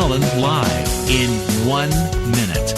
Cullen live in 1 minute.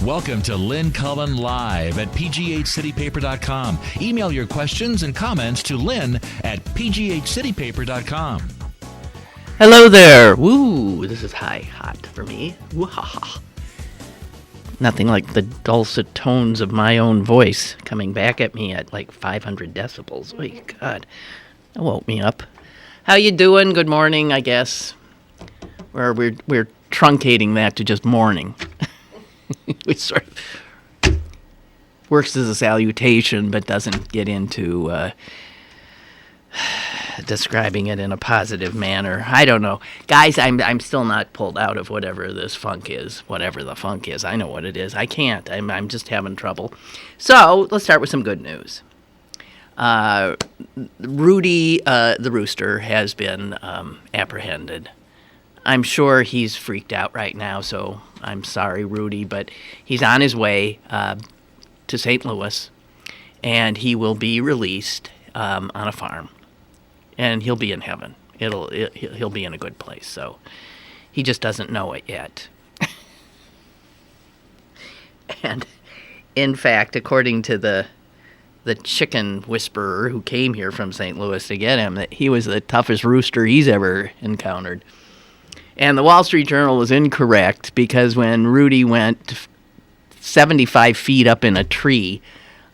Welcome to Lynn Cullen Live at pghcitypaper.com. Email your questions and comments to Lynn at pghcitypaper.com. Hello there. Woo, this is hot for me. Woo-ha-ha. Nothing like the dulcet tones of my own voice coming back at me at like 500 decibels. Oh, God. That woke me up. How you doing? Good morning, I guess. We're truncating that to just morning. Which sort of works as a salutation, but doesn't get into describing it in a positive manner. I don't know. Guys, I'm still not pulled out of whatever this funk is. Whatever the funk is. I know what it is. I can't. I'm just having trouble. So, let's start with some good news. Rudy the Rooster has been apprehended. I'm sure he's freaked out right now, so I'm sorry, Rudy, but he's on his way to St. Louis, and he will be released on a farm, and he'll be in heaven. He'll be in a good place, so he just doesn't know it yet. And, in fact, according to the chicken whisperer who came here from St. Louis to get him, that he was the toughest rooster he's ever encountered. And the Wall Street Journal was incorrect because when Rudy went 75 feet up in a tree,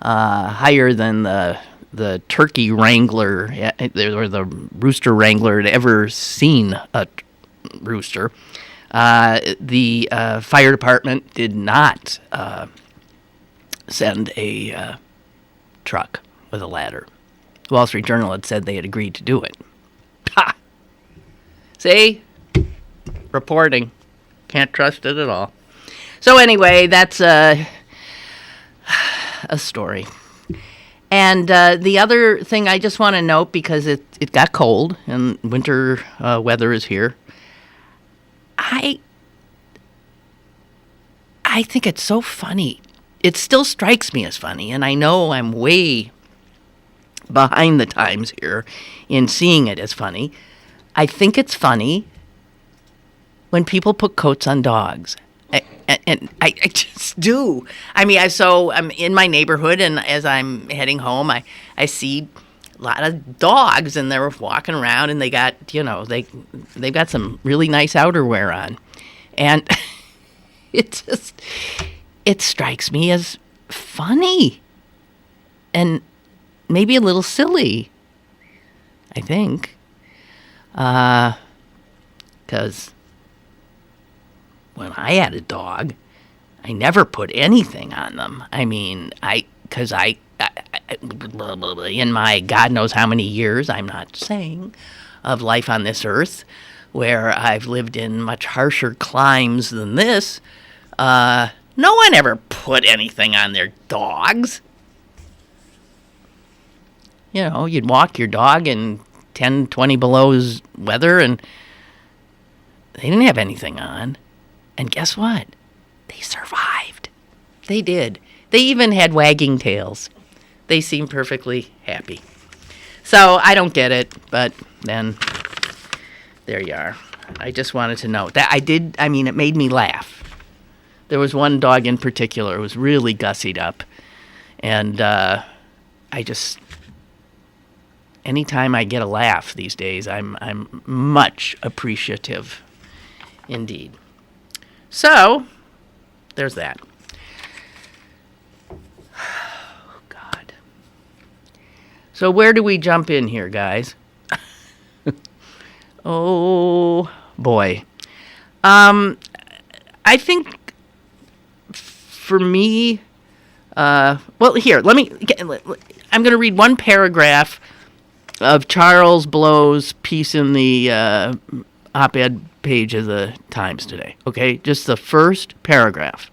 higher than the turkey wrangler or the rooster wrangler had ever seen a rooster, the fire department did not send a truck with a ladder. The Wall Street Journal had said they had agreed to do it. Ha! See? Reporting. Can't trust it at all. So anyway, that's a story. And the other thing I just want to note, because it got cold and winter weather is here, I think it's so funny. It still strikes me as funny, and I know I'm way behind the times here in seeing it as funny. I think it's funny when people put coats on dogs. And I just do. I mean, I'm in my neighborhood, and as I'm heading home, I see a lot of dogs, and they're walking around, and they got, they've got some really nice outerwear on. And it strikes me as funny and maybe a little silly, I think. Because when I had a dog, I never put anything on them. I mean, because in my God knows how many years, I'm not saying, of life on this earth, where I've lived in much harsher climes than this, no one ever put anything on their dogs. You'd walk your dog in 10, 20 below weather, and they didn't have anything on. And guess what? They survived. They did. They even had wagging tails. They seemed perfectly happy. So I don't get it, but then there you are. I just wanted to note that it made me laugh. There was one dog in particular who was really gussied up. And anytime I get a laugh these days, I'm much appreciative indeed. So, there's that. So where do we jump in here, guys? Oh, boy. I think for me, well, here, I'm going to read one paragraph of Charles Blow's piece in the op-ed page of the Times today. Okay, just the first paragraph.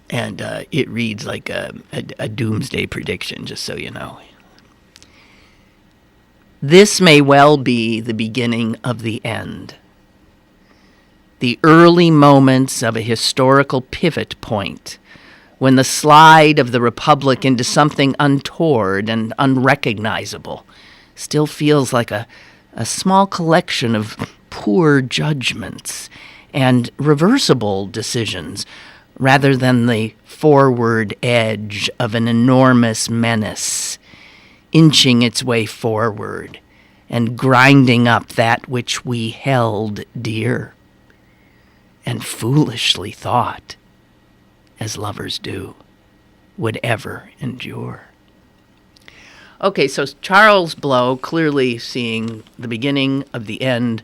And it reads like a doomsday prediction, just so you know. This may well be the beginning of the end. The early moments of a historical pivot point, when the slide of the Republic into something untoward and unrecognizable still feels like a small collection of poor judgments and reversible decisions, rather than the forward edge of an enormous menace, inching its way forward and grinding up that which we held dear and foolishly thought, as lovers do, would ever endure. Okay, so Charles Blow clearly seeing the beginning of the end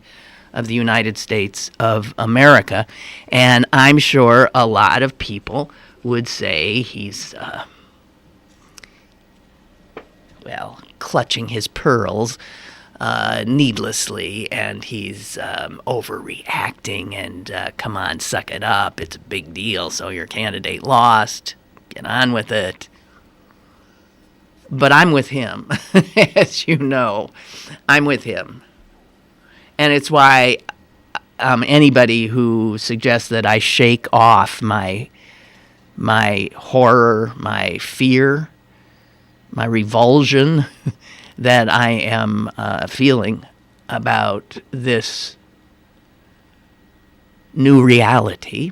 of the United States of America, and I'm sure a lot of people would say he's, clutching his pearls needlessly, and he's overreacting, and come on, suck it up, it's a big deal, so your candidate lost, get on with it. But I'm with him, as you know, I'm with him. And it's why anybody who suggests that I shake off my horror, my fear, my revulsion that I am feeling about this new reality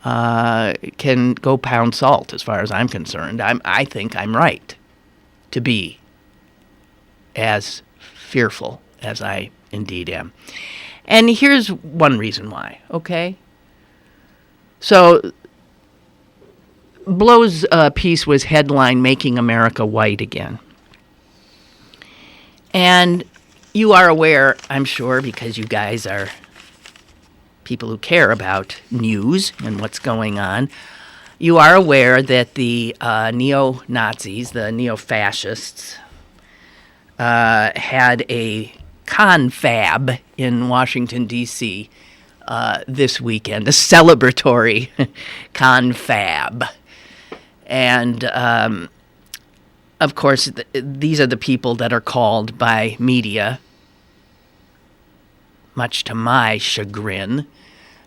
can go pound salt as far as I'm concerned. I think I'm right to be as fearful as I indeed am. And here's one reason why, okay? So Blow's piece was headline, Making America White Again. And you are aware, I'm sure, because you guys are people who care about news and what's going on, you are aware that the neo-Nazis, the neo-fascists, had a confab in Washington, D.C. This weekend, a celebratory confab. And, of course, these are the people that are called by media, much to my chagrin,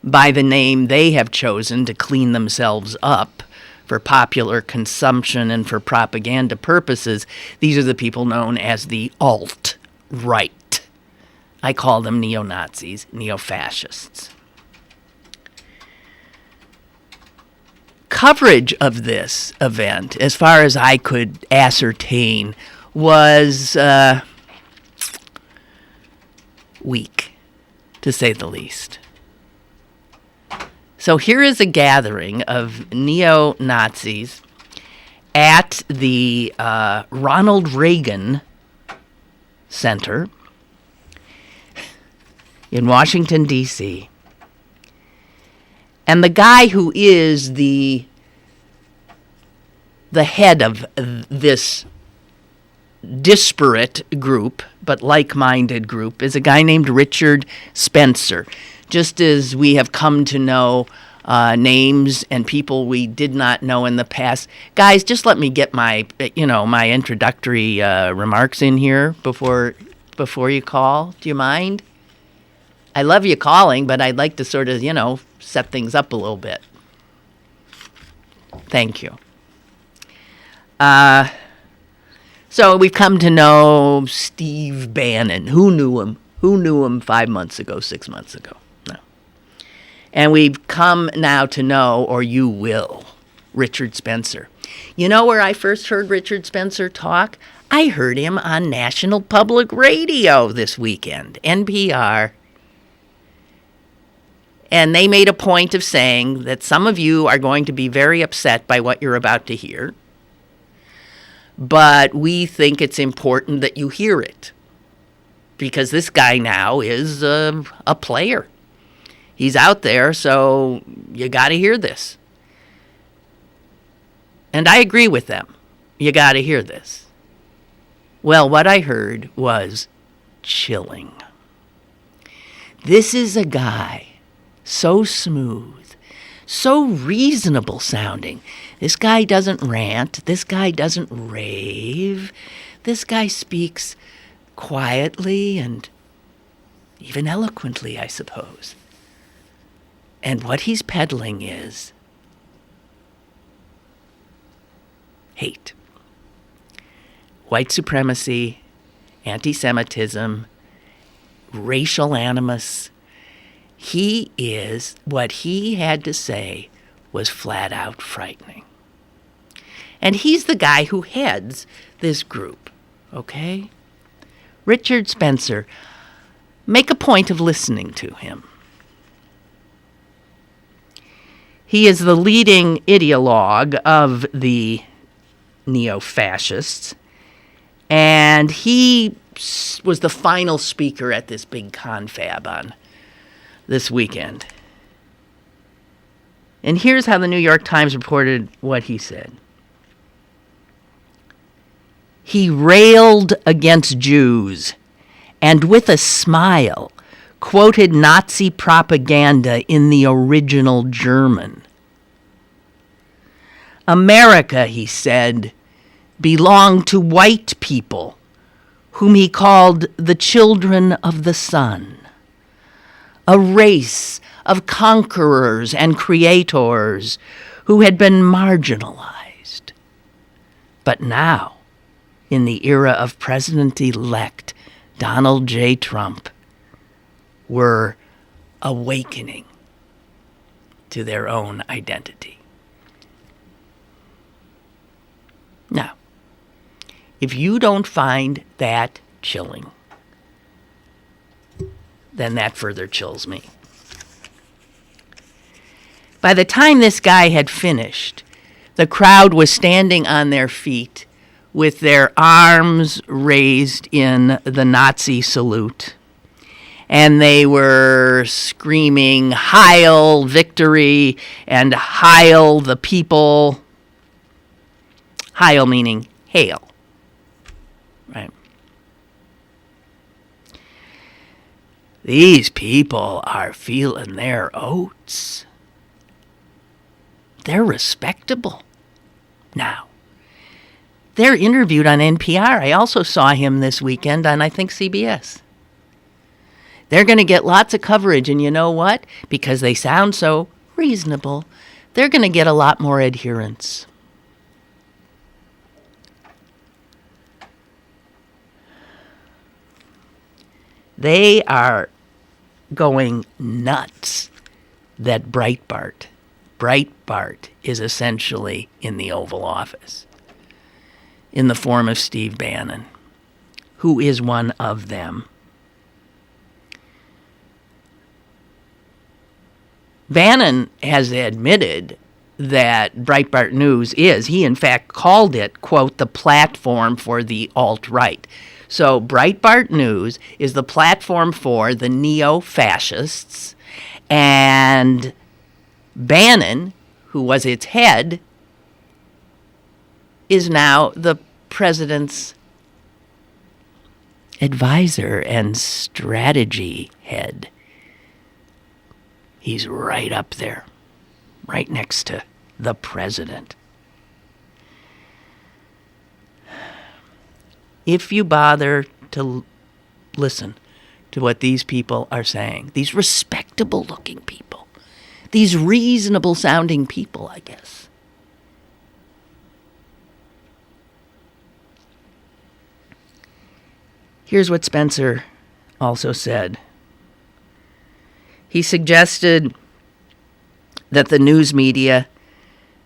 by the name they have chosen to clean themselves up for popular consumption and for propaganda purposes. These are the people known as the alt-right. I call them neo-Nazis, neo-fascists. Coverage of this event, as far as I could ascertain, was weak, to say the least. So here is a gathering of neo-Nazis at the Ronald Reagan Center in Washington, D.C. And the guy who is the head of this disparate group, but like-minded group, is a guy named Richard Spencer. Just as we have come to know names and people we did not know in the past. Guys, just let me get my introductory remarks in here before you call. Do you mind? I love you calling, but I'd like to sort of, set things up a little bit. Thank you. So we've come to know Steve Bannon. Who knew him? Who knew him 5 months ago, 6 months ago? No. And we've come now to know, or you will, Richard Spencer. You know where I first heard Richard Spencer talk? I heard him on National Public Radio this weekend, NPR. And they made a point of saying that some of you are going to be very upset by what you're about to hear, but we think it's important that you hear it because this guy now is a player. He's out there, so you got to hear this. And I agree with them. You got to hear this. Well, what I heard was chilling. This is a guy so smooth, so reasonable sounding. This guy doesn't rant. This guy doesn't rave. This guy speaks quietly and even eloquently, I suppose. And what he's peddling is hate. White supremacy, anti-Semitism, racial animus. What he had to say was flat out frightening. And he's the guy who heads this group, okay? Richard Spencer, make a point of listening to him. He is the leading ideologue of the neo-fascists, and he was the final speaker at this big confab on this weekend. And here's how the New York Times reported what he said. He railed against Jews and with a smile quoted Nazi propaganda in the original German. America, he said, belonged to white people, whom he called the children of the sun, a race of conquerors and creators who had been marginalized. But now, in the era of President-elect Donald J. Trump, were awakening to their own identity. Now, if you don't find that chilling, then that further chills me. By the time this guy had finished, the crowd was standing on their feet with their arms raised in the Nazi salute. And they were screaming, "Heil victory," and "Heil the people." Heil meaning hail. Right? These people are feeling their oats. They're respectable now. They're interviewed on NPR. I also saw him this weekend on, I think, CBS. They're going to get lots of coverage, and you know what? Because they sound so reasonable, they're going to get a lot more adherence. They are going nuts that Breitbart is essentially in the Oval Office in the form of Steve Bannon, who is one of them. Bannon has admitted that Breitbart News he in fact called it, quote, the platform for the alt-right. So Breitbart News is the platform for the neo-fascists, and Bannon, who was its head, is now the president's advisor and strategy head. He's right up there, right next to the president. If you bother to listen to what these people are saying, these respectable-looking people, these reasonable-sounding people, I guess, here's what Spencer also said. He suggested that the news media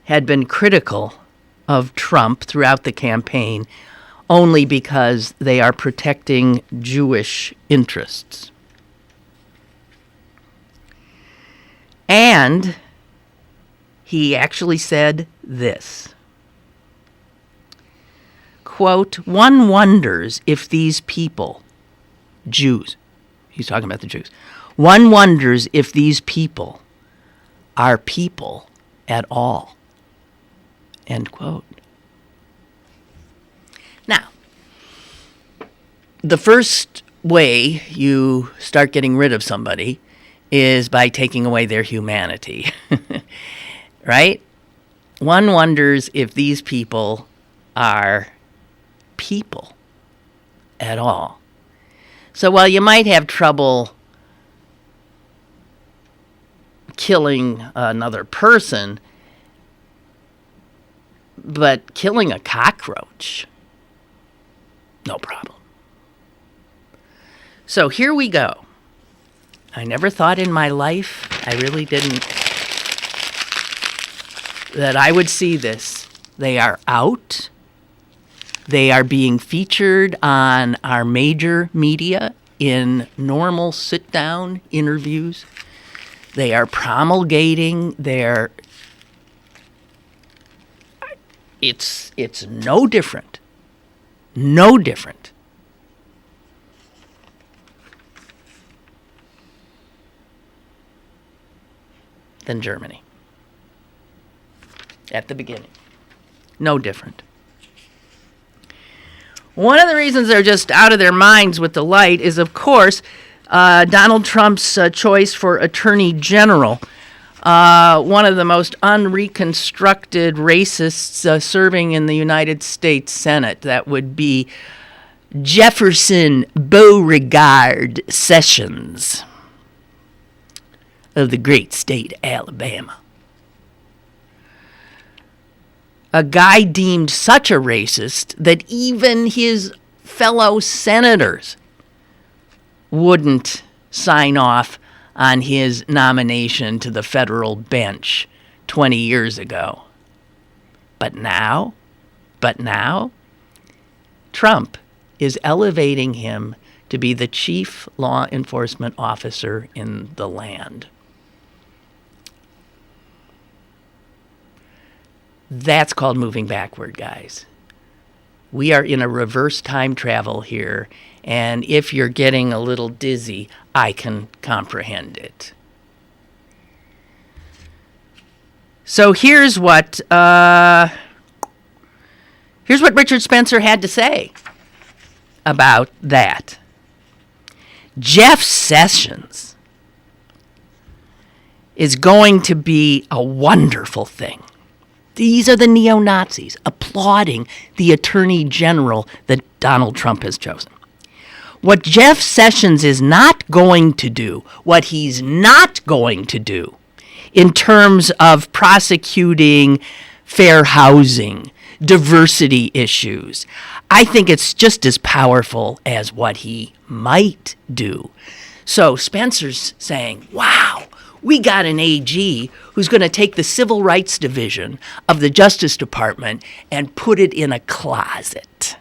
had been critical of Trump throughout the campaign only because they are protecting Jewish interests. And he actually said this, quote, "One wonders if these people, Jews," he's talking about the Jews, "one wonders if these people are people at all," end quote. Now, the first way you start getting rid of somebody is by taking away their humanity, right? One wonders if these people are people at all. So while you might have trouble killing another person, but killing a cockroach, no problem. So here we go. I never thought in my life, I really didn't, that I would see this. They are out. They are being featured on our major media in normal sit-down interviews. They are promulgating their... It's no different. No different than Germany at the beginning. No different. One of the reasons they're just out of their minds with the light is, of course, Donald Trump's choice for Attorney General. One of the most unreconstructed racists serving in the United States Senate. That would be Jefferson Beauregard Sessions of the great state of Alabama. A guy deemed such a racist that even his fellow senators wouldn't sign off on his nomination to the federal bench 20 years ago. But now, Trump is elevating him to be the chief law enforcement officer in the land. That's called moving backward, guys. We are in a reverse time travel here, and if you're getting a little dizzy, I can comprehend it. So here's what Richard Spencer had to say about that. Jeff Sessions is going to be a wonderful thing. These are the neo-Nazis applauding the Attorney General that Donald Trump has chosen. What Jeff Sessions is not going to do, what he's not going to do in terms of prosecuting fair housing, diversity issues, I think it's just as powerful as what he might do. So Spencer's saying, wow, we got an AG who's going to take the Civil Rights Division of the Justice Department and put it in a closet.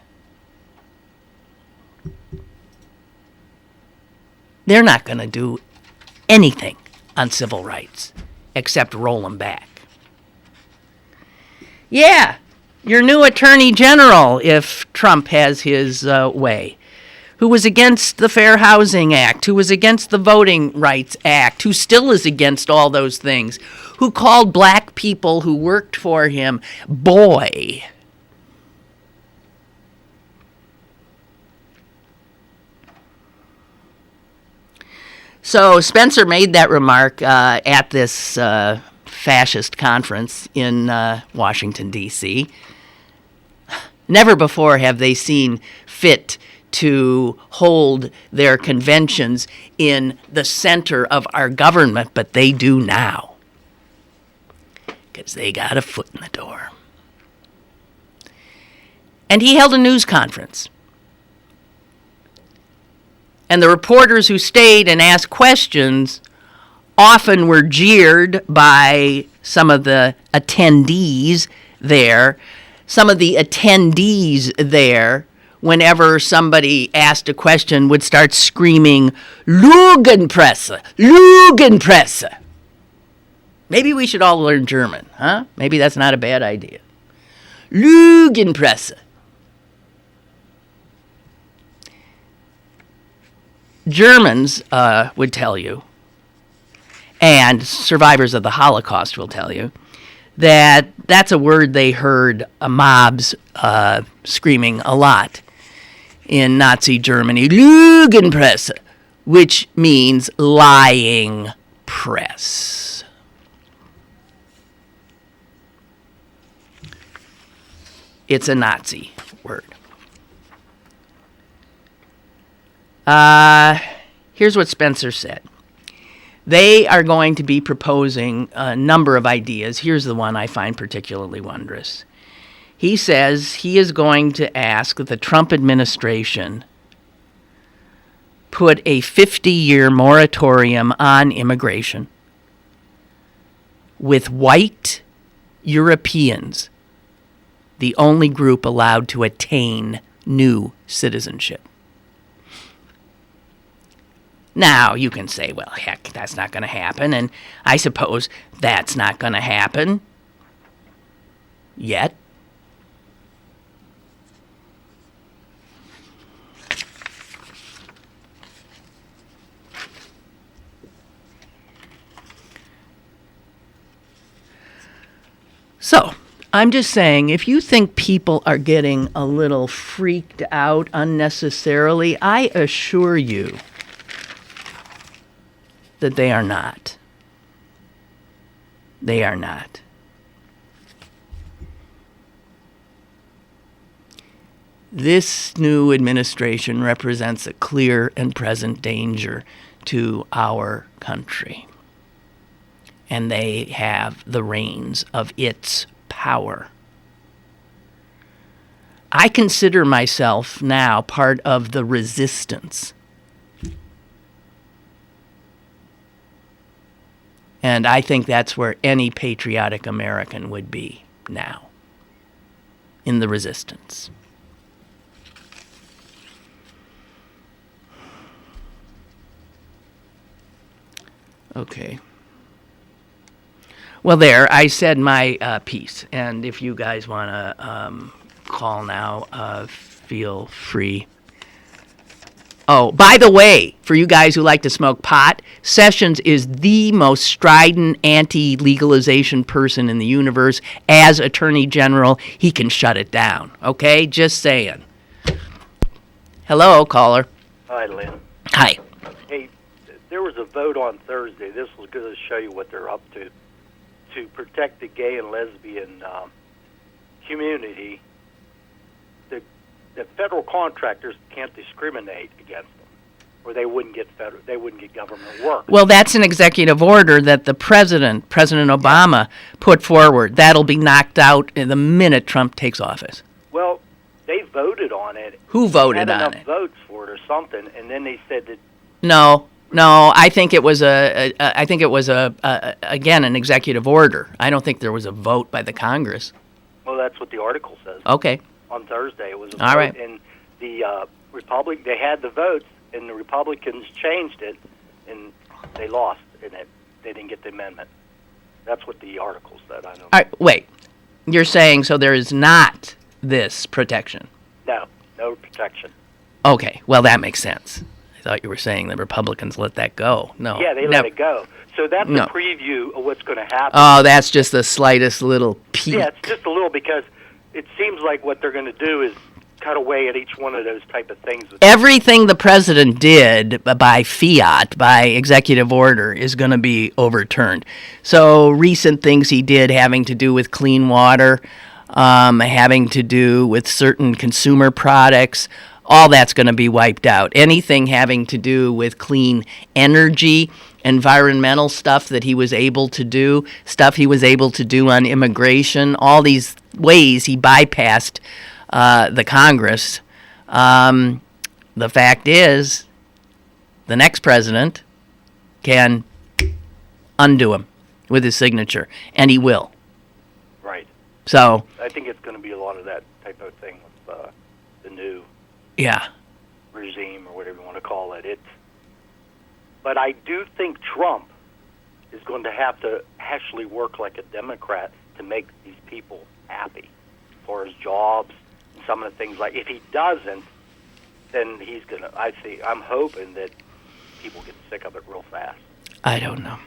They're not going to do anything on civil rights except roll them back. Yeah, your new Attorney General, if Trump has his way, who was against the Fair Housing Act, who was against the Voting Rights Act, who still is against all those things, who called black people who worked for him boy. So Spencer made that remark at this fascist conference in Washington, D.C. Never before have they seen fit to hold their conventions in the center of our government, but they do now because they got a foot in the door. And he held a news conference. And the reporters who stayed and asked questions often were jeered by some of the attendees there. Some of the attendees there, whenever somebody asked a question, would start screaming, "Lügenpresse! Lügenpresse!" Maybe we should all learn German, huh? Maybe that's not a bad idea. Lügenpresse. Germans would tell you, and survivors of the Holocaust will tell you, that that's a word they heard mobs screaming a lot in Nazi Germany. Lügenpresse, which means lying press. It's a Nazi word. Here's what Spencer said. They are going to be proposing a number of ideas. Here's the one I find particularly wondrous. He says he is going to ask that the Trump administration put a 50-year moratorium on immigration with white Europeans, the only group allowed to attain new citizenship. Now, you can say, well, heck, that's not going to happen, and I suppose that's not going to happen yet. So, I'm just saying, if you think people are getting a little freaked out unnecessarily, I assure you that they are not. They are not. This new administration represents a clear and present danger to our country. And they have the reins of its power. I consider myself now part of the resistance. And I think that's where any patriotic American would be now, in the resistance. Okay. Well, there, I said my piece. And if you guys want to call now, feel free. Oh, by the way, for you guys who like to smoke pot, Sessions is the most strident anti-legalization person in the universe. As Attorney General, he can shut it down. Okay? Just saying. Hello, caller. Hi, Lynn. Hi. Hey, there was a vote on Thursday. This was going to show you what they're up to protect the gay and lesbian community. The federal contractors can't discriminate against them, or they wouldn't get government work. Well, that's an executive order that the President Obama, put forward. That'll be knocked out in the minute Trump takes office. Well, they voted on it. Who voted on it? Had enough votes for it or something, and then they said that. No, I think it was again an executive order. I don't think there was a vote by the Congress. Well, that's what the article says. Okay. On Thursday, it was a all vote, right. And the they had the votes, and the Republicans changed it, and they lost, and they didn't get the amendment. That's what the article said. I don't know. All right, wait. You're saying so there is not this protection? No protection. Okay, well, that makes sense. I thought you were saying the Republicans let that go. No. Yeah, they let it go. So that's a preview of what's going to happen. Oh, that's just the slightest little peek. Yeah, it's just a little, because it seems like what they're going to do is cut away at each one of those type of things. Everything the president did by fiat, by executive order, is going to be overturned. So recent things he did having to do with clean water, having to do with certain consumer products, all that's going to be wiped out. Anything having to do with clean energy, environmental stuff that he was able to do, stuff he was able to do on immigration, all these ways he bypassed the Congress. The fact is, the next president can undo him with his signature, and he will. Right. So I think it's going to be a lot of that type of thing with the new regime, or whatever you want to call it. But I do think Trump is going to actually work like a Democrat to make these people happy for his jobs and some of the things. Like, if he doesn't, then he's gonna. I'm hoping that people get sick of it real fast. I don't know.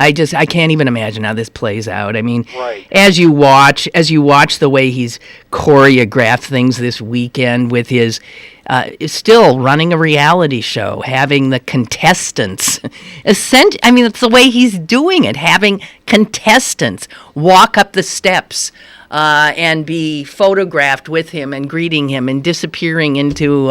I can't even imagine how this plays out. I mean, Right. as you watch the way he's choreographed things this weekend with his still running a reality show, having the contestants, I mean, it's the way he's doing it, having contestants walk up the steps and be photographed with him and greeting him and disappearing into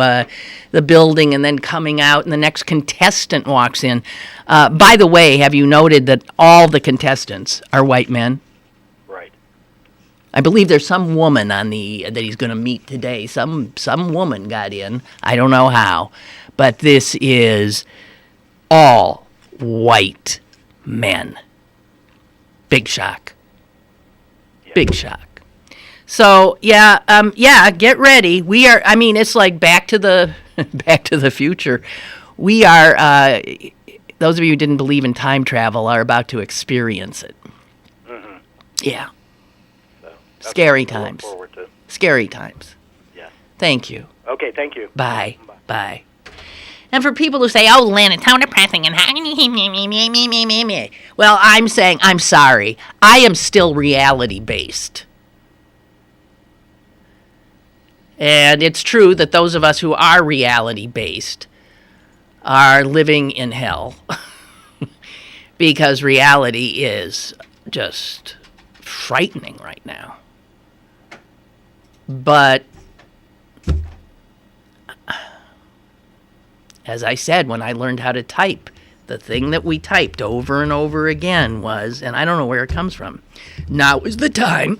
the building and then coming out, and the next contestant walks in. By the way, have you noted that all the contestants are white men? Right. I believe there's some woman that he's going to meet today. Some woman got in. I don't know how, but this is all white men. Big shock. Yeah. Big shock. So get ready. We are. I mean, it's like Back to the Future. We are. Those of you who didn't believe in time travel are about to experience it. Mm-hmm. Yeah. So, Scary something to look times. forward to. Scary times. Yeah. Thank you. Okay. Thank you. Bye. Bye. And for people who say, "Oh, Lynn, it's so depressing," and well, I'm saying I'm sorry. I am still reality based. And it's true that those of us who are reality-based are living in hell because reality is just frightening right now. But as I said, when I learned how to type, the thing that we typed over and over again was, and I don't know where it comes from, now is the time.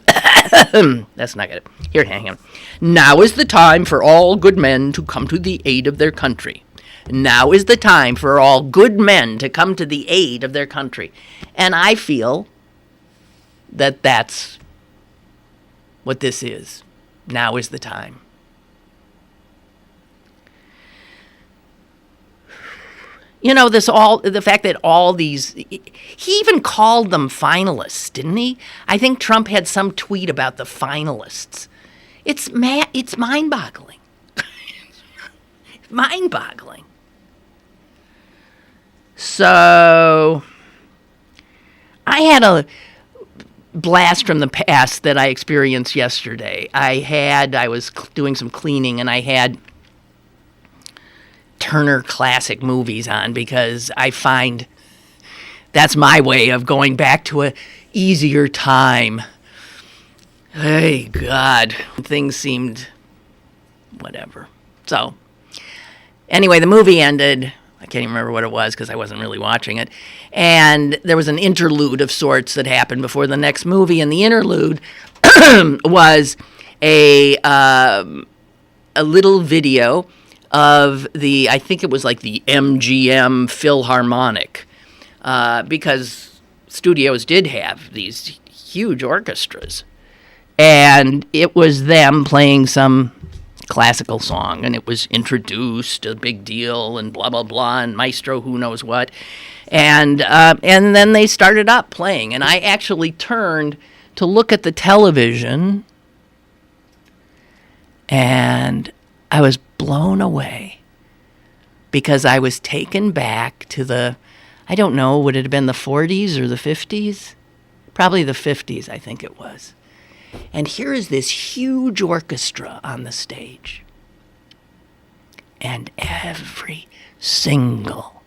That's not good. Here, hang on. Now is the time for all good men to come to the aid of their country. Now is the time for all good men to come to the aid of their country. And I feel that that's what this is. Now is the time. You know, the fact that all these, he even called them finalists, didn't he? I think Trump had some tweet about the finalists. It's mind-boggling. Mind-boggling. So, I had a blast from the past that I experienced yesterday. I was doing some cleaning, and I had Turner Classic Movies on because I find that's my way of going back to a easier time. Hey, God, things seemed whatever. So, anyway, the movie ended. I can't even remember what it was because I wasn't really watching it. And there was an interlude of sorts that happened before the next movie, and the interlude was a little video of I think it was like the MGM Philharmonic, because studios did have these huge orchestras. And it was them playing some classical song, and it was introduced, a big deal, and blah, blah, blah, and maestro who knows what. And then they started up playing, and I actually turned to look at the television, and I was blown away because I was taken back to I don't know, would it have been the 40s or the 50s? Probably the 50s, I think it was. And here is this huge orchestra on the stage. And every single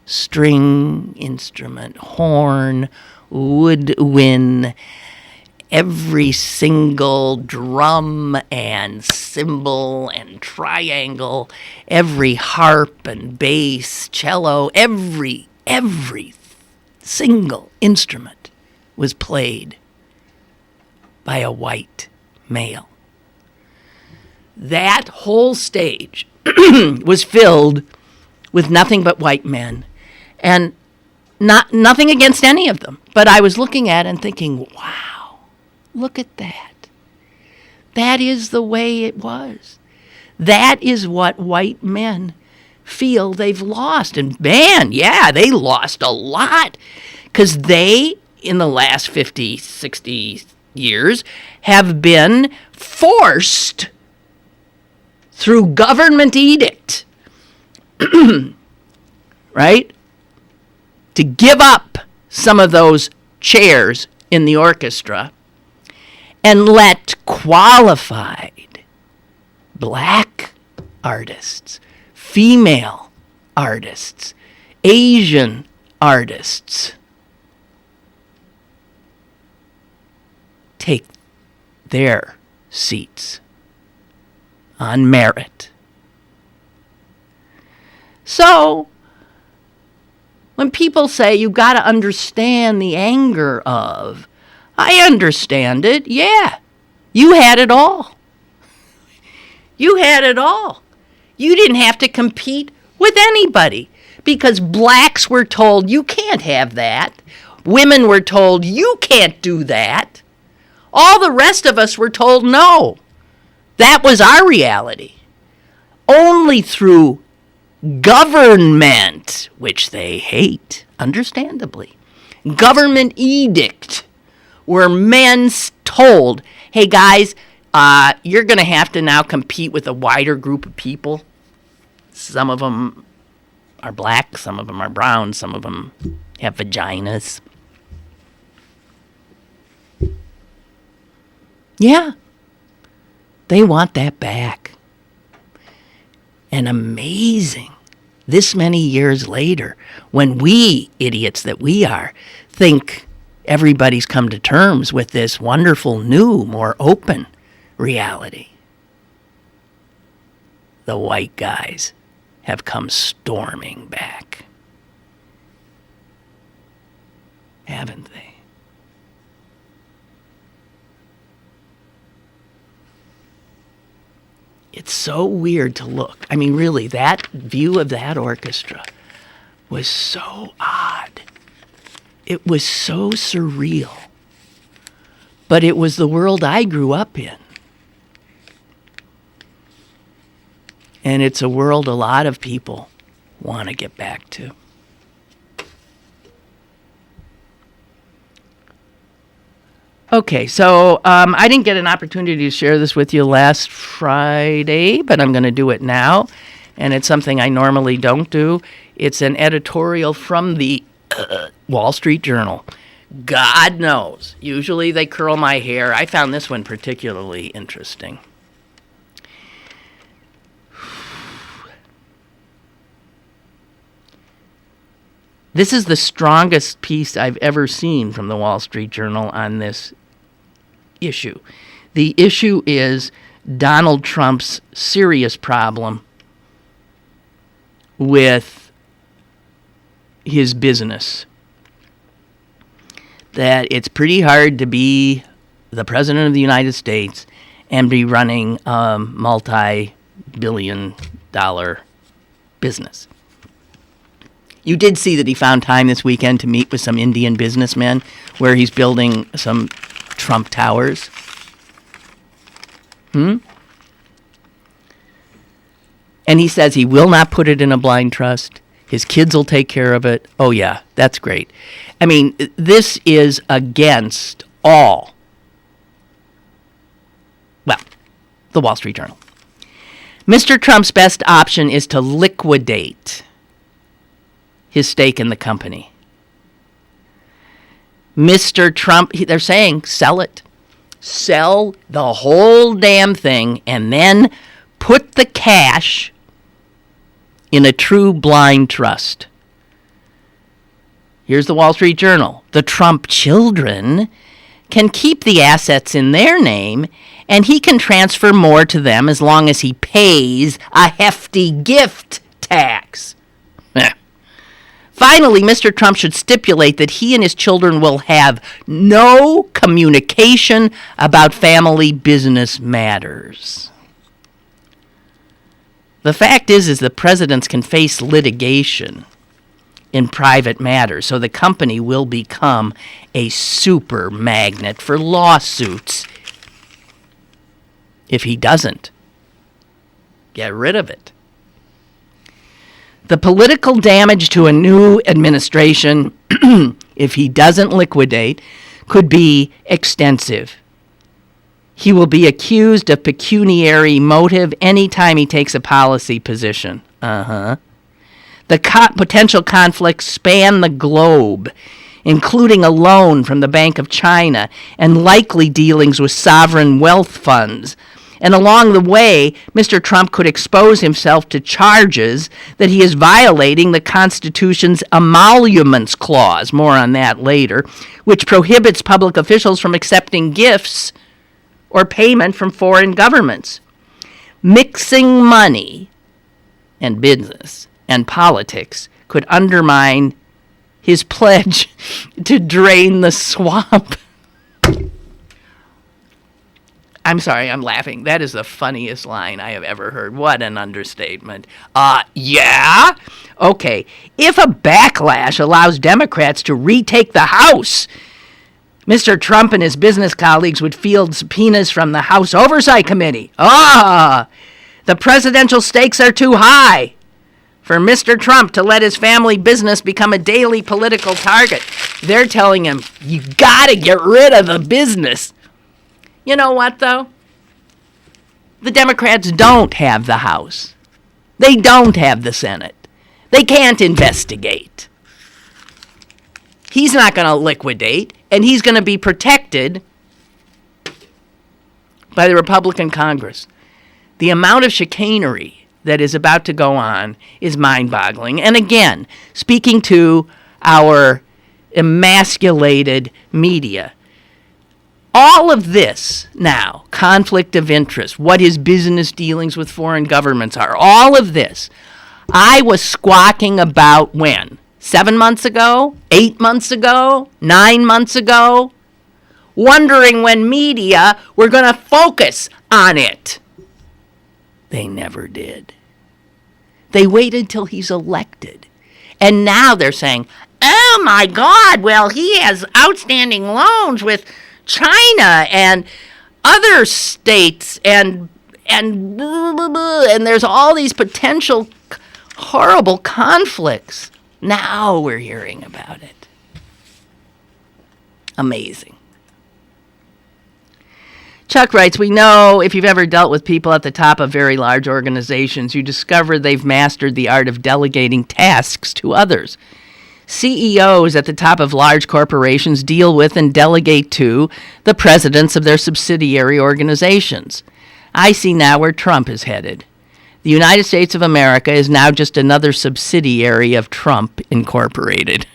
string instrument, horn, woodwind, every single drum and cymbal and triangle, every harp and bass, cello, every single instrument was played by a white male. That whole stage was filled with nothing but white men, and nothing against any of them. But I was looking at it and thinking, wow, look at that. That is the way it was. That is what white men feel they've lost. And man, yeah, they lost a lot because they in the last 50, 60 years have been forced through government edict, right, to give up some of those chairs in the orchestra and let qualified black artists, female artists, Asian artists take their seats on merit. So, when people say you got to understand the anger of, I understand it, yeah. You had it all. You had it all. You didn't have to compete with anybody because blacks were told you can't have that. Women were told you can't do that. All the rest of us were told no. That was our reality. Only through government, which they hate, understandably, government edict, were men told, hey guys, you're going to have to now compete with a wider group of people. Some of them are black, some of them are brown, some of them have vaginas. Yeah, they want that back. And amazing, this many years later, when we, idiots that we are, think everybody's come to terms with this wonderful, new, more open reality, the white guys have come storming back. Haven't they? It's so weird to look. I mean, really, that view of that orchestra was so odd. It was so surreal. But it was the world I grew up in. And it's a world a lot of people want to get back to. Okay, so I didn't get an opportunity to share this with you last Friday, but I'm going to do it now. And it's something I normally don't do. It's an editorial from the Wall Street Journal. God knows. Usually they curl my hair. I found this one particularly interesting. This is the strongest piece I've ever seen from the Wall Street Journal on this issue. The issue is Donald Trump's serious problem with his business. That it's pretty hard to be the President of the United States and be running a multi-billion-dollar business. You did see that he found time this weekend to meet with some Indian businessmen where he's building some Trump towers. And he says he will not put it in a blind trust. His kids will take care of it. Oh, yeah, that's great. I mean, this is against all, well, the Wall Street Journal. Mr. Trump's best option is to liquidate his stake in the company. Mr. Trump, they're saying, sell it. Sell the whole damn thing and then put the cash in a true blind trust. Here's the Wall Street Journal. The Trump children can keep the assets in their name and he can transfer more to them as long as he pays a hefty gift tax. Finally, Mr. Trump should stipulate that he and his children will have no communication about family business matters. The fact is the presidents can face litigation in private matters, so the company will become a super magnet for lawsuits if he doesn't get rid of it. The political damage to a new administration if he doesn't liquidate, could be extensive. He will be accused of pecuniary motive anytime he takes a policy position. The potential conflicts span the globe, including a loan from the Bank of China and likely dealings with sovereign wealth funds. And along the way, Mr. Trump could expose himself to charges that he is violating the Constitution's emoluments clause, more on that later, which prohibits public officials from accepting gifts or payment from foreign governments. Mixing money and business and politics could undermine his pledge to drain the swamp. I'm sorry, I'm laughing. That is the funniest line I have ever heard. What an understatement. Yeah? Okay, if a backlash allows Democrats to retake the House, Mr. Trump and his business colleagues would field subpoenas from the House Oversight Committee. The presidential stakes are too high for Mr. Trump to let his family business become a daily political target. They're telling him, you gotta get rid of the business. You know what, though? The Democrats don't have the House. They don't have the Senate. They can't investigate. He's not going to liquidate, and he's going to be protected by the Republican Congress. The amount of chicanery that is about to go on is mind-boggling. And again, speaking to our emasculated media, all of this now, conflict of interest, what his business dealings with foreign governments are, all of this, I was squawking about when? 7 months ago? 8 months ago? 9 months ago? Wondering when media were going to focus on it. They never did. They waited till he's elected. And now they're saying, oh my God, well, he has outstanding loans with China and other states and blah, blah, blah, and there's all these potential horrible conflicts. Now we're hearing about it. Amazing. Chuck writes, we know if you've ever dealt with people at the top of very large organizations, you discover they've mastered the art of delegating tasks to others. CEOs at the top of large corporations deal with and delegate to the presidents of their subsidiary organizations. I see now where Trump is headed. The United States of America is now just another subsidiary of Trump Incorporated.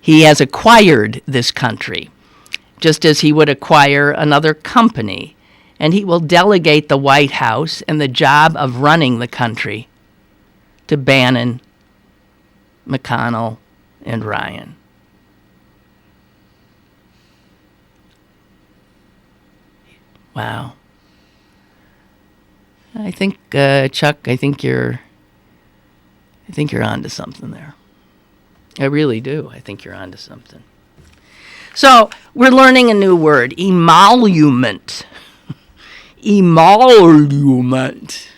He has acquired this country, just as he would acquire another company, and he will delegate the White House and the job of running the country to Bannon, McConnell, and Ryan. Wow. I think, Chuck, I think you're onto something there. I really do. I think you're onto something. So we're learning a new word, emolument. Emolument.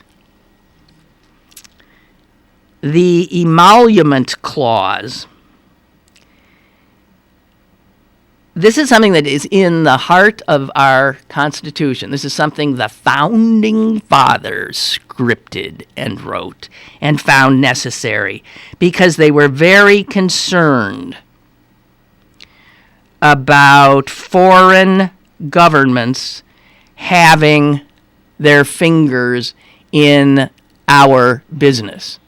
The emolument clause. This is something that is in the heart of our Constitution. This is something the Founding Fathers scripted and wrote and found necessary because they were very concerned about foreign governments having their fingers in our business.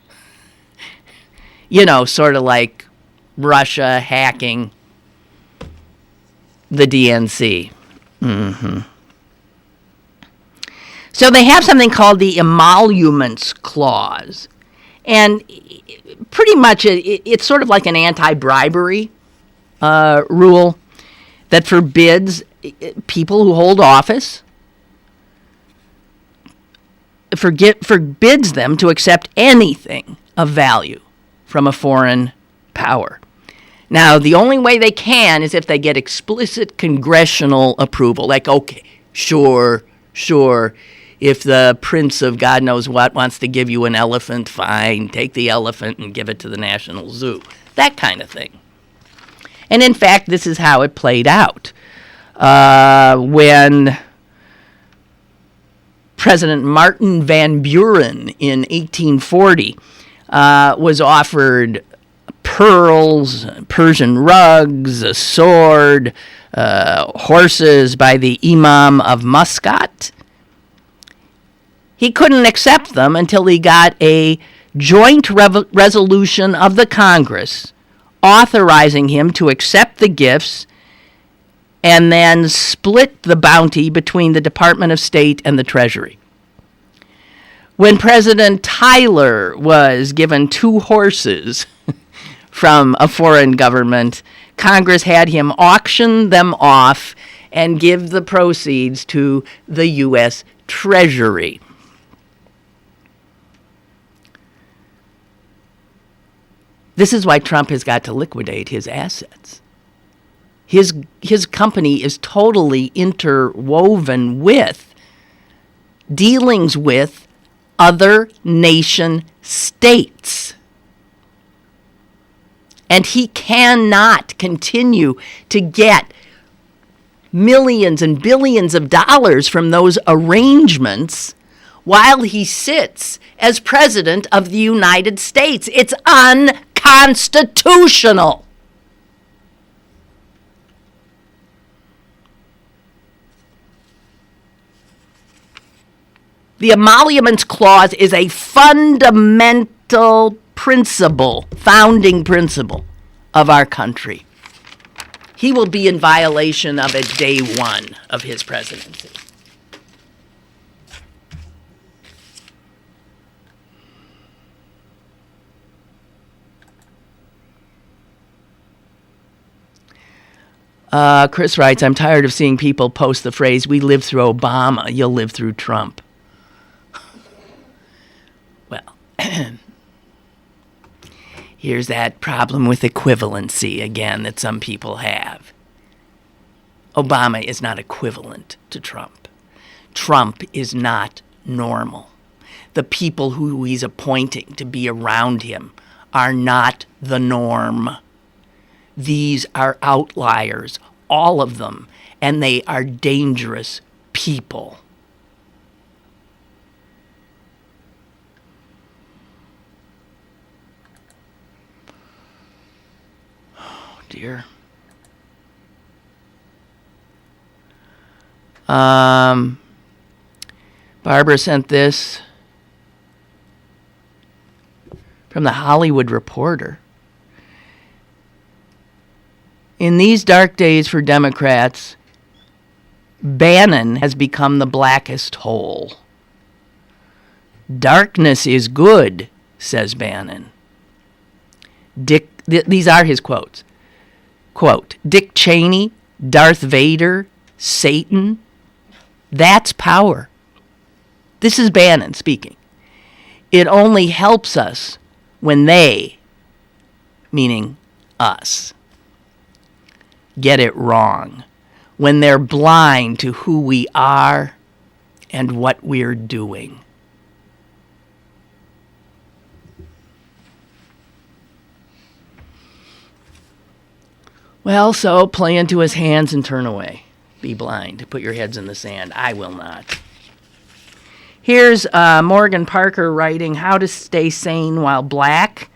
You know, sort of like Russia hacking the DNC. So they have something called the emoluments clause. And pretty much it's sort of like an anti-bribery rule that forbids people who hold office, forbids them to accept anything of value from a foreign power. Now, the only way they can is if they get explicit congressional approval. Like, okay, sure, If the prince of God knows what wants to give you an elephant, fine, take the elephant and give it to the National Zoo. That kind of thing. And in fact, this is how it played out. When President Martin Van Buren in 1840 was offered pearls, Persian rugs, a sword, horses by the Imam of Muscat, he couldn't accept them until he got a joint resolution of the Congress authorizing him to accept the gifts and then split the bounty between the Department of State and the Treasury. When President Tyler was given 2 horses from a foreign government, Congress had him auction them off and give the proceeds to the U.S. Treasury. This is why Trump has got to liquidate his assets. His company is totally interwoven with dealings with other nation states. And he cannot continue to get millions and billions of dollars from those arrangements while he sits as president of the United States. It's unconstitutional. The Emoluments Clause is a fundamental principle, founding principle of our country. He will be in violation of it day one of his presidency. Chris writes, I'm tired of seeing people post the phrase, we lived through Obama, you'll live through Trump. Well, here's that problem with equivalency again that some people have. Obama is not equivalent to Trump. Trump is not normal. The people who he's appointing to be around him are not the norm. These are outliers, all of them, and they are dangerous people. Oh, dear. Barbara sent this from the Hollywood Reporter. In these dark days for Democrats, Bannon has become the blackest hole. Darkness is good, says Bannon. These are his quotes. Quote, Dick Cheney, Darth Vader, Satan, that's power. This is Bannon speaking. It only helps us when they, meaning us, get it wrong, when they're blind to who we are and what we're doing. Well, so play into his hands and turn away. Be blind. Put your heads in the sand. I will not. Here's Morgan Parker writing How to Stay Sane While Black.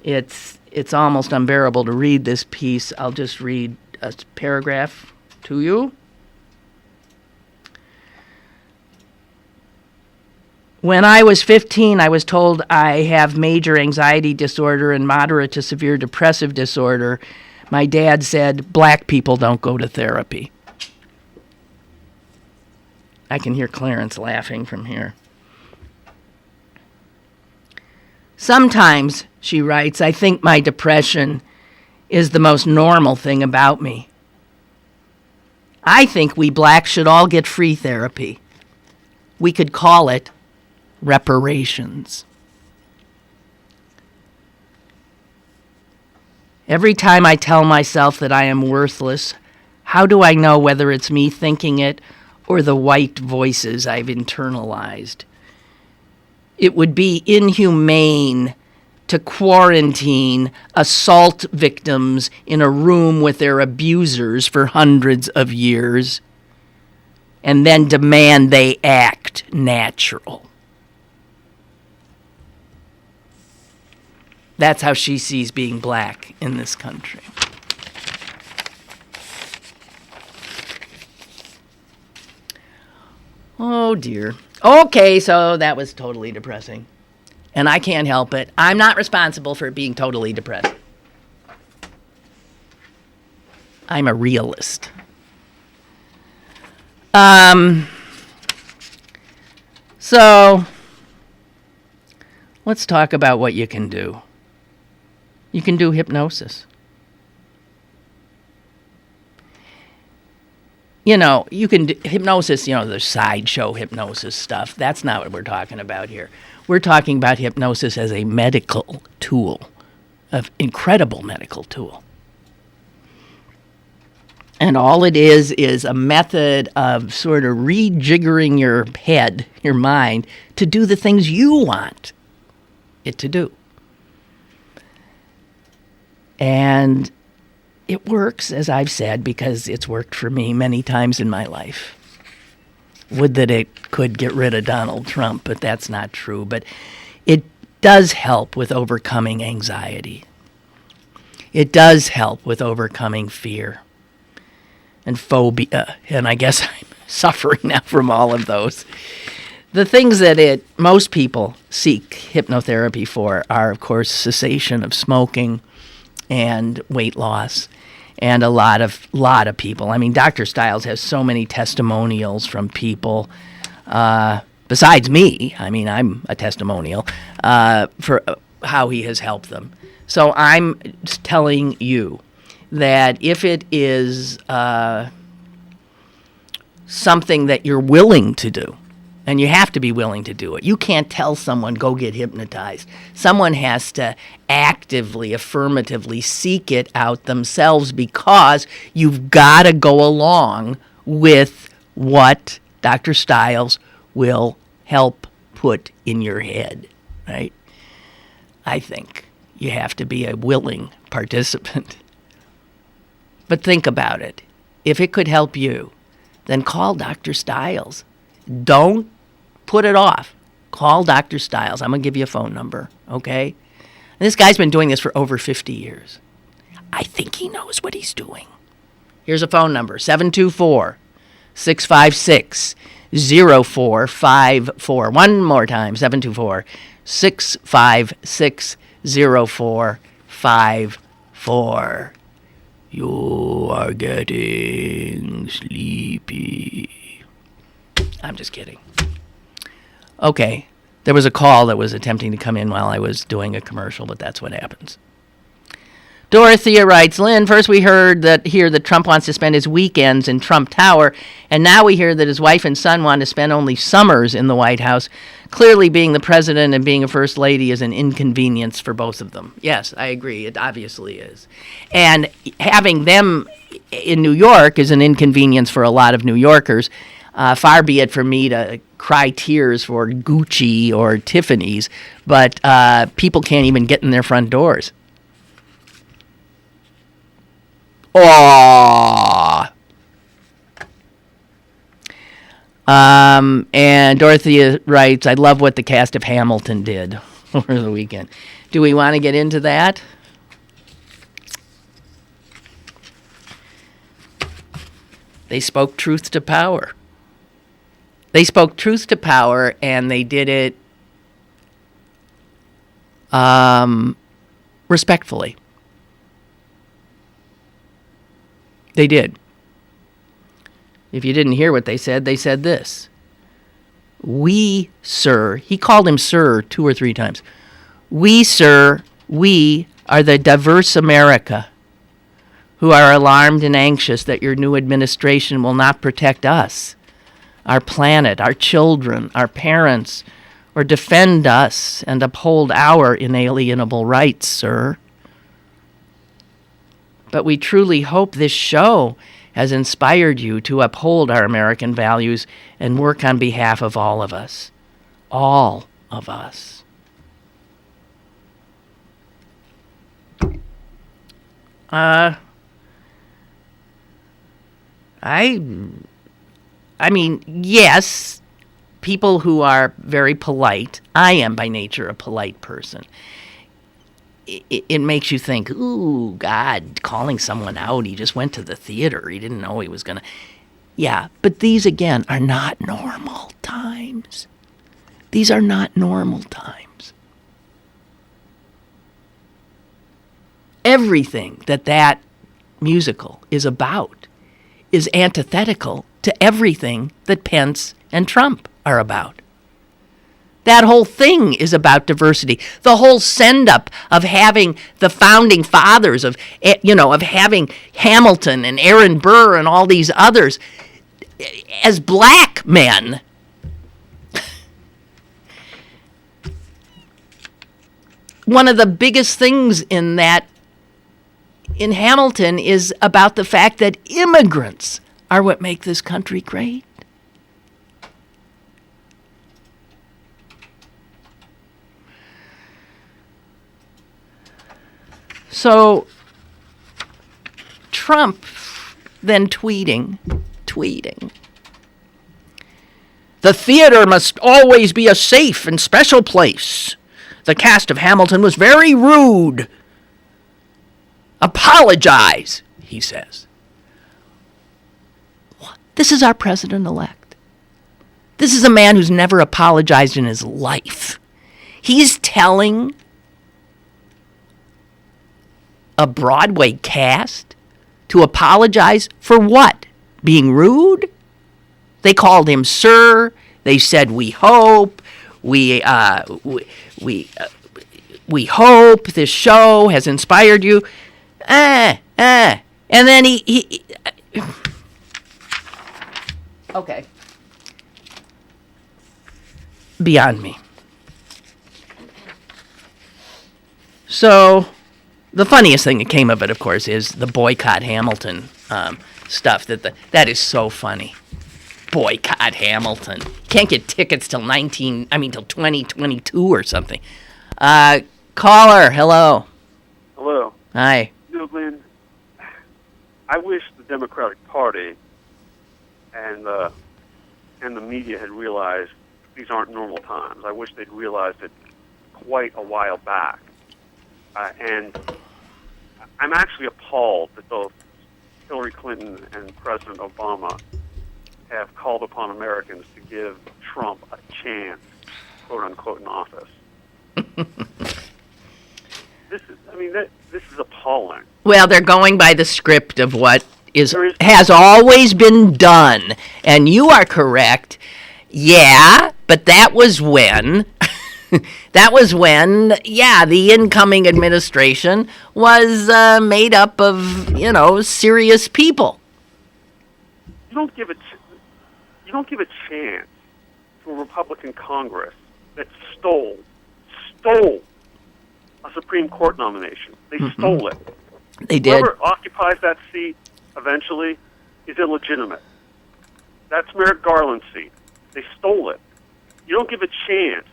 It's almost unbearable to read this piece. I'll just read a paragraph to you. When I was 15, I was told I have major anxiety disorder and moderate to severe depressive disorder. My dad said, black people don't go to therapy. I can hear Clarence laughing from here. Sometimes, she writes, I think my depression is the most normal thing about me. I think we blacks should all get free therapy. We could call it reparations. Every time I tell myself that I am worthless, how do I know whether it's me thinking it or the white voices I've internalized. It would be inhumane to quarantine assault victims in a room with their abusers for hundreds of years and then demand they act natural. That's how she sees being black in this country. Oh, dear. Okay, so that was totally depressing. And I can't help it. I'm not responsible for being totally depressed. I'm a realist. So, let's talk about what you can do. You can do hypnosis. You know, you can do hypnosis, the sideshow hypnosis stuff. That's not what we're talking about here. We're talking about hypnosis as a medical tool, an incredible medical tool. And all it is a method of sort of rejiggering your head, your mind, to do the things you want it to do. And it works, as I've said, because it's worked for me many times in my life. Would that it could get rid of Donald Trump, but that's not true. But it does help with overcoming anxiety. It does help with overcoming fear and phobia. And I guess I'm suffering now from all of those. The things that most people seek hypnotherapy for are, of course, cessation of smoking and weight loss. And a lot of people. I mean, Dr. Stiles has so many testimonials from people, besides me. I mean, I'm a testimonial, for how he has helped them. So I'm telling you that if it is something that you're willing to do, and you have to be willing to do it. You can't tell someone, go get hypnotized. Someone has to actively, affirmatively seek it out themselves, because you've got to go along with what Dr. Stiles will help put in your head, right? I think you have to be a willing participant. But think about it. If it could help you, then call Dr. Stiles. Don't put it off. Call Dr. Stiles. I'm going to give you a phone number, okay? And this guy's been doing this for over 50 years. I think he knows what he's doing. Here's a phone number, 724-656-0454. One more time, 724-656-0454. You are getting sleepy. I'm just kidding. Okay, there was a call that was attempting to come in while I was doing a commercial, but that's what happens. Dorothea writes, Lynn, first we heard that Trump wants to spend his weekends in Trump Tower, and now we hear that his wife and son want to spend only summers in the White House. Clearly, being the president and being a first lady is an inconvenience for both of them. Yes, I agree. It obviously is. And having them in New York is an inconvenience for a lot of New Yorkers. Far be it for me to cry tears for Gucci or Tiffany's, but people can't even get in their front doors. Aww. And Dorothea writes, I love what the cast of Hamilton did over the weekend. Do we want to get into that? They spoke truth to power. They spoke truth to power, and they did it respectfully. They did. If you didn't hear what they said this. We, sir, he called him sir 2 or 3 times. We, sir, we are the diverse America who are alarmed and anxious that your new administration will not protect us, our planet, our children, our parents, or defend us and uphold our inalienable rights, sir. But we truly hope this show has inspired you to uphold our American values and work on behalf of all of us. All of us. I mean, yes, people who are very polite, I am by nature a polite person. It makes you think, ooh, God, calling someone out, he just went to the theater, he didn't know he was going to. Yeah, but these, again, are not normal times. These are not normal times. Everything that musical is about is antithetical to everything that Pence and Trump are about. That whole thing is about diversity. The whole send-up of having the founding fathers, of having Hamilton and Aaron Burr and all these others as black men. One of the biggest things in Hamilton is about the fact that immigrants are what make this country great. So Trump then tweeting, the theater must always be a safe and special place. The cast of Hamilton was very rude. Apologize, he says. What? This is our president-elect. This is a man who's never apologized in his life. He's telling a Broadway cast to apologize for what? Being rude? They called him sir. They said, we hope. We hope this show has inspired you. And then he okay. Beyond me. So the funniest thing that came of it, of course, is the boycott Hamilton stuff. That is so funny. Boycott Hamilton. Can't get tickets till 2022 or something. Caller, hello. Hello. Hi. You know, Lynn, I wish the Democratic Party and the media had realized these aren't normal times. I wish they'd realized it quite a while back. And I'm actually appalled that both Hillary Clinton and President Obama have called upon Americans to give Trump a chance, quote unquote, in office. This is appalling. Well, they're going by the script of what has always been done, and you are correct. Yeah, but that was when. The incoming administration was made up of, serious people. You don't give a chance to a Republican Congress that stole a Supreme Court nomination. They stole it. They did. Whoever occupies that seat eventually is illegitimate. That's Merrick Garland's seat. They stole it. You don't give a chance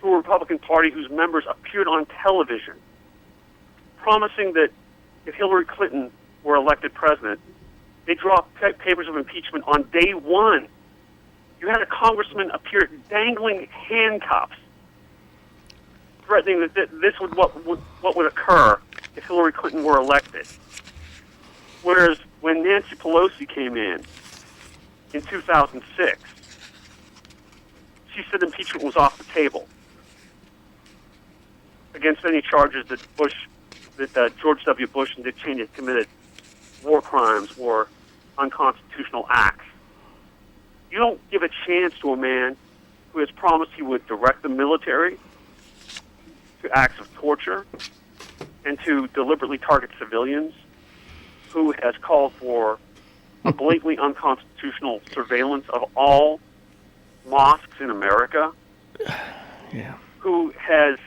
to a Republican Party whose members appeared on television promising that if Hillary Clinton were elected president, they'd draw papers of impeachment on day one. You had a congressman appear dangling handcuffs, threatening that this would what would occur if Hillary Clinton were elected. Whereas when Nancy Pelosi came in 2006, she said impeachment was off the table against any charges that George W. Bush and Dick Cheney had committed war crimes or unconstitutional acts. You don't give a chance to a man who has promised he would direct the military to acts of torture and to deliberately target civilians, who has called for a blatantly unconstitutional surveillance of all mosques in America, who has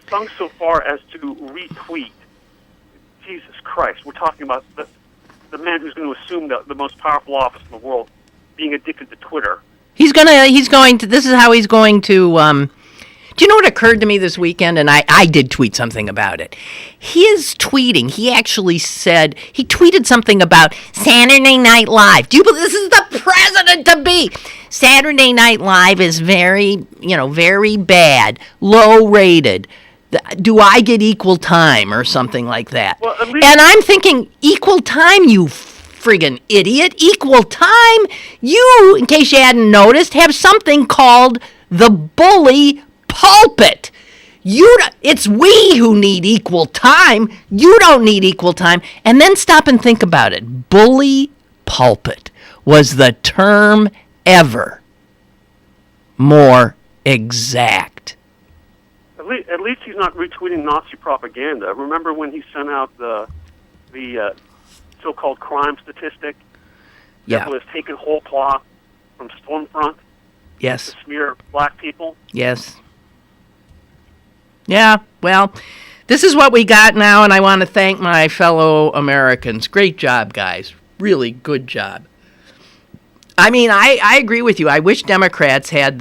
sunk so far as to retweet, Jesus Christ, we're talking about the man who's going to assume the most powerful office in the world being addicted to Twitter. He's going to, this is how he's going to, do you know what occurred to me this weekend? And I did tweet something about it. His tweeting, he actually said, he tweeted something about Saturday Night Live. Do you believe this is the president to be? Saturday Night Live is very, very bad, low rated. Do I get equal time or something like that? Well, at least, and I'm thinking, equal time, you friggin' idiot. Equal time? You, in case you hadn't noticed, have something called the bully pulpit. It's we who need equal time. You don't need equal time. And then stop and think about it. Bully pulpit was the term ever more exact. At least he's not retweeting Nazi propaganda. Remember when he sent out the so-called crime statistic? Yeah. That was taken whole cloth from Stormfront Yes. to smear black people? Yes. Yeah, well, this is what we got now, and I want to thank my fellow Americans. Great job, guys. Really good job. I mean, I agree with you. I wish Democrats had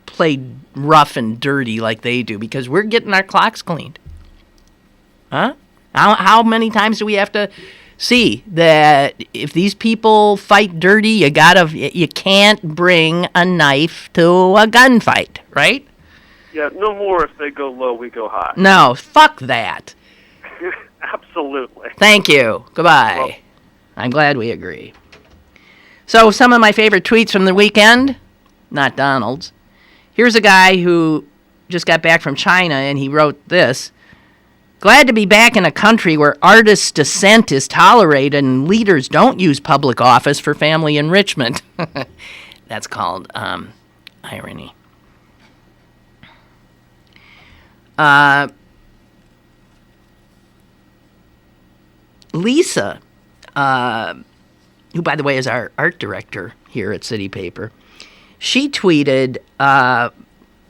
played rough and dirty like they do, because we're getting our clocks cleaned. Huh? How many times do we have to see that if these people fight dirty, you can't bring a knife to a gunfight, right? Yeah, no more if they go low, we go high. No, fuck that. Absolutely. Thank you. Goodbye. Well, I'm glad we agree. So, some of my favorite tweets from the weekend, not Donald's. Here's a guy who just got back from China, and he wrote this. Glad to be back in a country where artist dissent is tolerated and leaders don't use public office for family enrichment. That's called irony. Lisa, who, by the way, is our art director here at City Paper, she tweeted,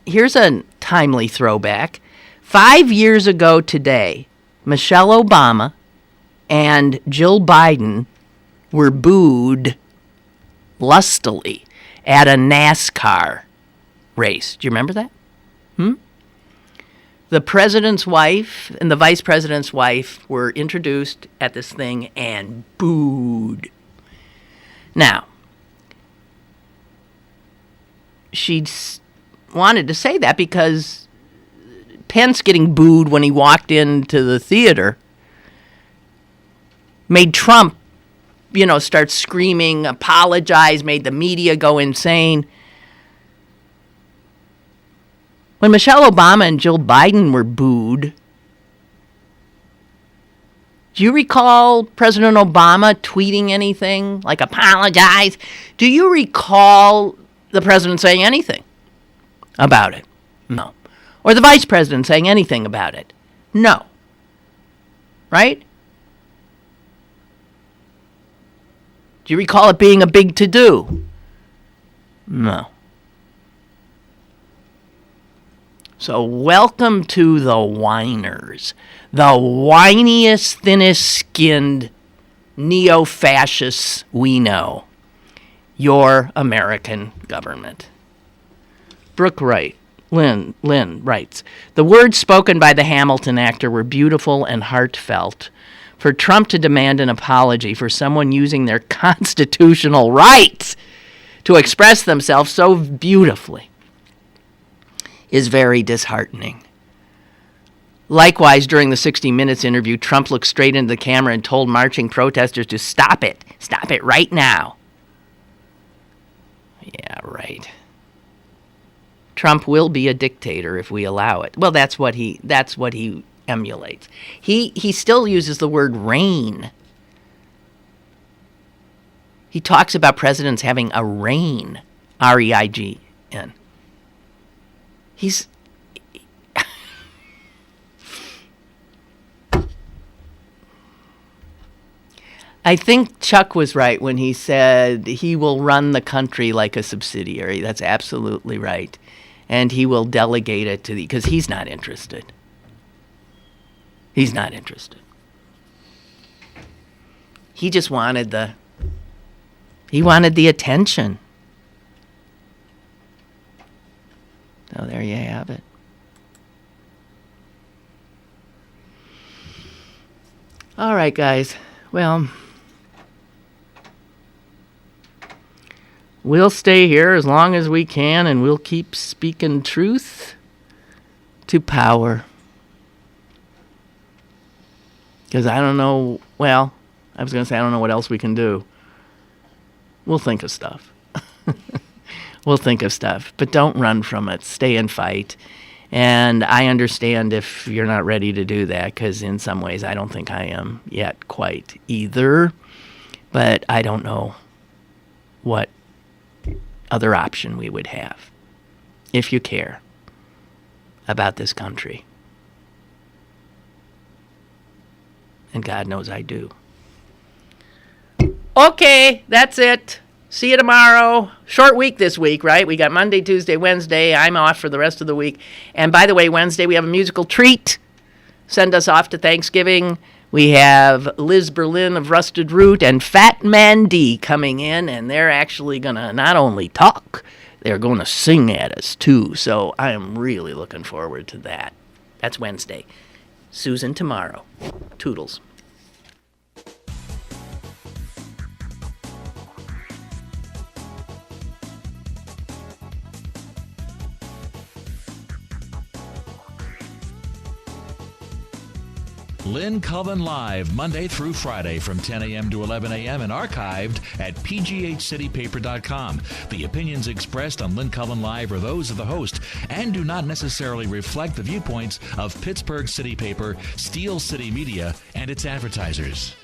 here's a timely throwback. 5 years ago today, Michelle Obama and Jill Biden were booed lustily at a NASCAR race. Do you remember that? The president's wife and the vice president's wife were introduced at this thing and booed. Now, she wanted to say that because Pence getting booed when he walked into the theater made Trump, start screaming, apologize, made the media go insane. When Michelle Obama and Jill Biden were booed, do you recall President Obama tweeting anything like apologize? Do you recall the president saying anything about it? No. Or the vice president saying anything about it? No. Right? Do you recall it being a big to-do? No. So welcome to the whiners, the whiniest, thinnest-skinned neo-fascists we know. Your American government. Brooke Wright, Lynn writes, the words spoken by the Hamilton actor were beautiful and heartfelt. For Trump to demand an apology for someone using their constitutional rights to express themselves so beautifully is very disheartening. Likewise, during the 60 Minutes interview, Trump looked straight into the camera and told marching protesters to stop it right now. Yeah, right. Trump will be a dictator if we allow it. Well, that's what he emulates. He still uses the word reign. He talks about presidents having a reign, R-E-I-G-N. He's... I think Chuck was right when he said he will run the country like a subsidiary. That's absolutely right. And he will delegate it to because he's not interested. He's not interested. He just wanted the attention. So there you have it. All right, guys. Well, we'll stay here as long as we can, and we'll keep speaking truth to power. Because I don't know, well, I was going to say I don't know what else we can do. We'll think of stuff. We'll think of stuff. But don't run from it. Stay and fight. And I understand if you're not ready to do that, because in some ways I don't think I am yet quite either. But I don't know what other option we would have if you care about this country. And God knows I do. Okay, that's it. See you tomorrow. Short week this week, right? We got Monday, Tuesday, Wednesday. I'm off for the rest of the week. And by the way, Wednesday we have a musical treat. Send us off to Thanksgiving. We have Liz Berlin of Rusted Root and Fat Man D coming in, and they're actually going to not only talk, they're going to sing at us too. So I am really looking forward to that. That's Wednesday. Susan tomorrow. Toodles. Lynn Cullen Live, Monday through Friday from 10 a.m. to 11 a.m. and archived at pghcitypaper.com. The opinions expressed on Lynn Cullen Live are those of the host and do not necessarily reflect the viewpoints of Pittsburgh City Paper, Steel City Media, and its advertisers.